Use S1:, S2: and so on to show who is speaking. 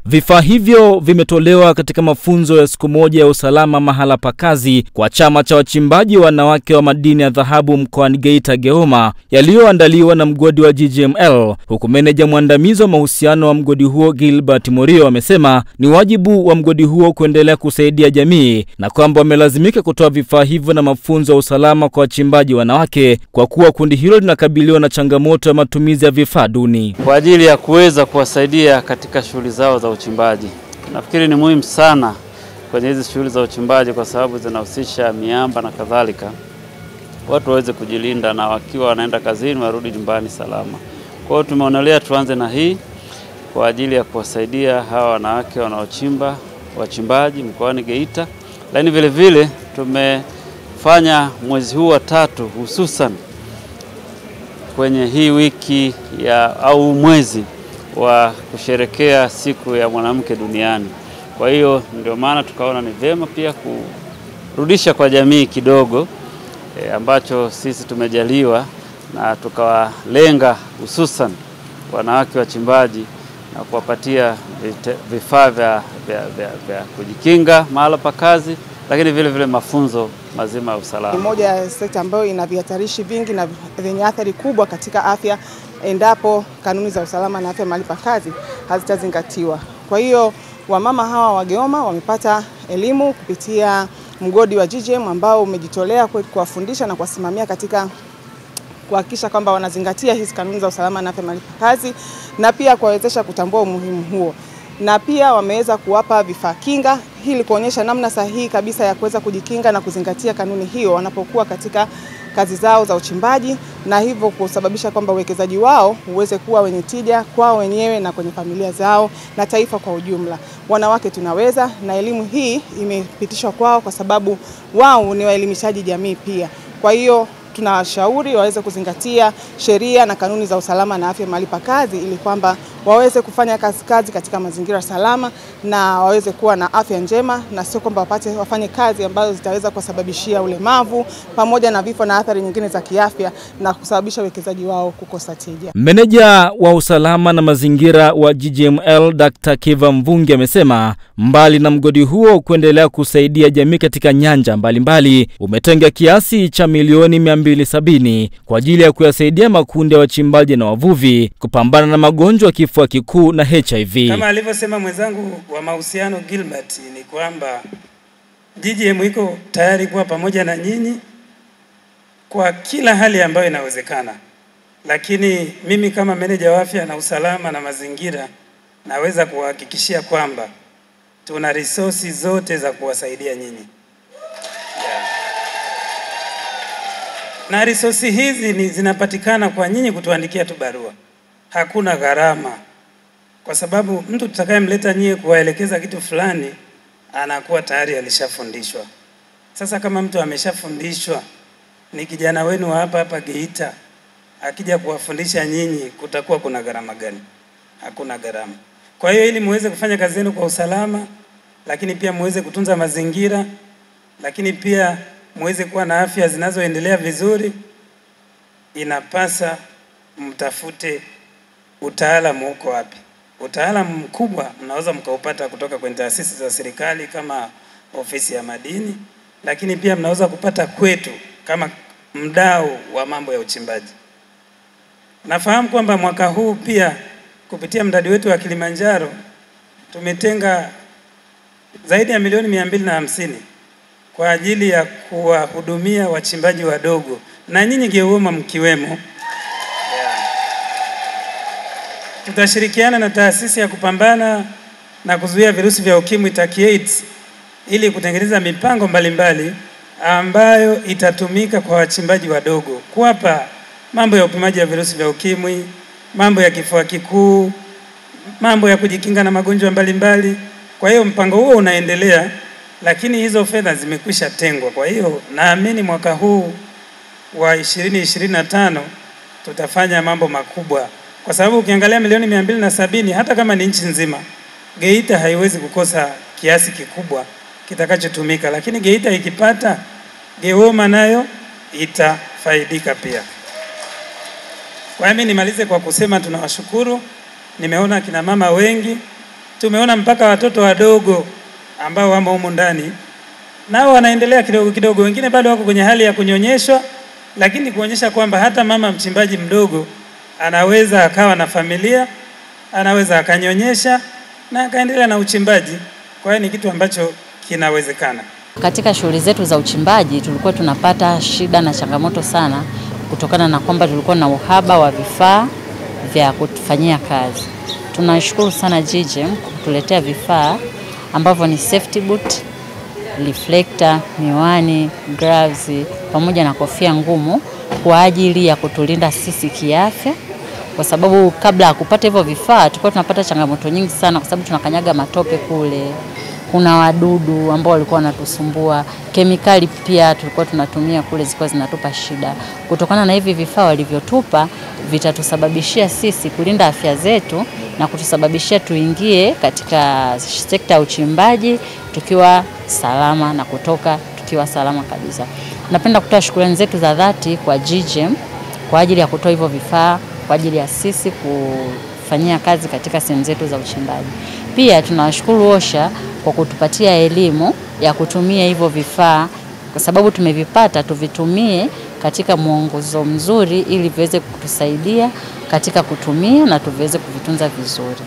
S1: Vifaa hivyo vimetolewa katika mafunzo ya siku moja ya usalama mahala pa kazi kwa chama cha wachimbaji wanawake wa madini ya dhahabu mkoani Geita Geoma, yaliyoandaliwa na mgodi wa GGML, huku meneja mwandamizi wa mahusiano wa mgodi huo Gilbert Morio amesema ni wajibu wa mgodi huo kuendelea kusaidia jamii na kwamba wamelazimika kutoa vifaa hivyo na mafunzo ya usalama kwa wachimbaji wanawake kwa kuwa kundi hilo linakabiliwa na changamoto ya matumizi ya vifaa duni
S2: kwa ajili ya kuweza kuwasaidia katika shughuli zao za uchimbaji. Nafikiri ni muhimu sana kwenye hizi shughuli za uchimbaji kwa sababu zinahusisha miamba na kadhalika. Watu waweze kujilinda na wakiwa wanaenda kazini warudi nyumbani salama. Kwa hiyo tumeonelea tuanze na hii kwa ajili ya kuwasaidia hawa wanawake wanaochimba, wachimbaji mkoani Geita. Lakini vile vile tumefanya mwezi huu wa 3 hususan kwenye hii wiki au mwezi wa kusherekea siku ya mwanamke duniani. Kwa hiyo ndio maana tukaona ni vyema pia kurudisha kwa jamii kidogo ambacho sisi tumejaliwa, na tukawalenga hususan wanawake wachimbaji na kuwapatia vifaa vya kujikinga mahala pa kazi, lakini vile vile mafunzo mazima ya usalama.
S3: Ni moja ya sekta ambayo ina vihatarishi vingi na vyenye athari kubwa katika afya endapo kanuni za usalama na afya mahali pa kazi hazitazingatiwa. Kwa hiyo wamama hawa wa Geoma wamepata elimu kupitia mgodi wa GGM ambao umejitolea kuwafundisha na kuwasimamia katika kuhakikisha kwamba wanazingatia hizi kanuni za usalama na afya mahali pa kazi, na pia kuwawezesha kutambua umuhimu huo. Na pia wameweza kuwapa vifaa kinga ili kuonyesha namna sahihi kabisa ya kuweza kujikinga na kuzingatia kanuni hiyo wanapokuwa katika kazi zao za uchimbaji, na hivyo kusababisha kwamba uwekezaji wao uweze kuwa wenye tija kwao wenyewe na kwenye familia zao na taifa kwa ujumla. Wanawake tunaweza, na elimu hii imepitishwa kwao kwa sababu wao ni waelimishaji jamii pia. Kwa hiyo tunawashauri waweze kuzingatia sheria na kanuni za usalama na afya mahali pa kazi ili kwamba waweze kufanya kazi katika mazingira salama na waweze kuwa na afya njema, na sio kwamba wafanye kazi ambazo zitaweza kusababishia ulemavu pamoja na vifo na athari nyingine za kiafya na kusababisha uwekezaji wao kukosa tija.
S1: Meneja wa usalama na mazingira wa GGML Dr. Kiva Mvungi amesema mbali na mgodi huo kuendelea kusaidia jamii katika nyanja mbalimbali, umetenga kiasi cha milioni 270 kwa ajili ya kuyasaidia makundi ya wachimbaji na wavuvi kupambana na magonjwa kifua kikuu na HIV.
S4: Kama alivyosema mwenzangu wa mahusiano Gilbert, ni kwamba GGM iko tayari kuwa pamoja na nyinyi kwa kila hali ambayo inawezekana. Lakini mimi kama meneja wa afya na usalama na mazingira naweza kuhakikishia kwamba tuna resources zote za kuwasaidia nyinyi. Na resources hizi zinapatikana kwa nyinyi kutuandikia tu barua. Hakuna gharama. Kwa sababu mtu tutakayemleta nyie kuwaelekeza kitu fulani anakuwa tayari alishafundishwa. Sasa kama mtu ameshafundishwa, ni kijana wenu hapa Geita, akija kuwafundisha nyinyi, kutakuwa kuna gharama gani? Hakuna gharama. Kwa hiyo ili muweze kufanya kazi yenu kwa usalama, lakini pia muweze kutunza mazingira, lakini pia muweze kuwa na afya zinazoendelea vizuri, inapasa mtafute utaalamu uko wapi. Utaalamu mkubwa mnaweza mkaupata kutoka kwenye taasisi za serikali kama ofisi ya madini, lakini pia mnaweza kupata kwetu kama mdau wa mambo ya uchimbaji. Nafahamu kwamba mwaka huu pia kupitia mradi wetu wa Kilimanjaro tumetenga zaidi ya milioni 250 kwa ajili ya kuwahudumia wachimbaji wadogo, na nyinyi Geoma mkiwemo. Tutashirikiana na taasisi ya kupambana na kuzuia virusi vya ukimwi TACAIDS ili kutengeneza mipango mbalimbali ambayo itatumika kwa wachimbaji wadogo, kuwapa mambo ya upimaji wa virusi vya ukimwi, mambo ya kifua kikuu, mambo ya kujikinga na magonjwa mbalimbali. Kwa hiyo mpango huo unaendelea, lakini hizo fedha zimekwisha tengwa. Kwa hiyo naamini mwaka huu wa 2025 tutafanya mambo makubwa. Kwa sababu ukiangalia milioni 270 hata kama ni nchi nzima, Geita haiwezi kukosa kiasi kikubwa kitakachotumika, lakini Geita ikipata, Geoma nayo itafaidika pia. Kwa hiyo nimalize kwa kusema tunawashukuru. Nimeona kina mama wengi tumeona mpaka watoto wadogo ambao wamo humu ndani nao wanaendelea kidogo kidogo, wengine bado wako kwenye hali ya kunyonyeshwa, lakini kuonyesha kwamba hata mama mchimbaji mdogo anaweza akawa na familia, anaweza akanyonyesha na akaendelea na uchimbaji. Kwa hiyo ni kitu ambacho kinawezekana.
S5: Katika shughuli zetu za uchimbaji tulikuwa tunapata shida na changamoto sana kutokana na kwamba tulikuwa na uhaba wa vifaa vya kufanyia kazi. Tunashukuru sana GGM kutuletea vifaa ambavyo ni safety boot, reflector, miwani, gloves pamoja na kofia ngumu kwa ajili ya kutulinda sisi kiafya, kwa sababu kabla ya kupata hivyo vifaa tulikuwa tunapata changamoto nyingi sana, kwa sababu tunakanyaga matope kule, kuna wadudu ambao walikuwa wanatusumbua, kemikali pia tulikuwa tunatumia kule zilikuwa zinatupa shida. Kutokana na hivi vifaa walivyotupa vitatusababishia sisi kulinda afya zetu na kutusababishia tuingie katika sekta ya uchimbaji tukiwa salama na kutoka tukiwa salama kabisa. Napenda kutoa shukrani zetu za dhati kwa GGM kwa ajili ya kutoa hivyo vifaa kwa ajili ya sisi kufanyia kazi katika sehemu zetu za uchimbaji. Pia tunawashukuru OSHA kwa kutupatia elimu ya kutumia hivyo vifaa, kwa sababu tumevipata tuvitumie katika mwongozo mzuri ili viweze kutusaidia katika kutumia na tuweze kuvitunza vizuri.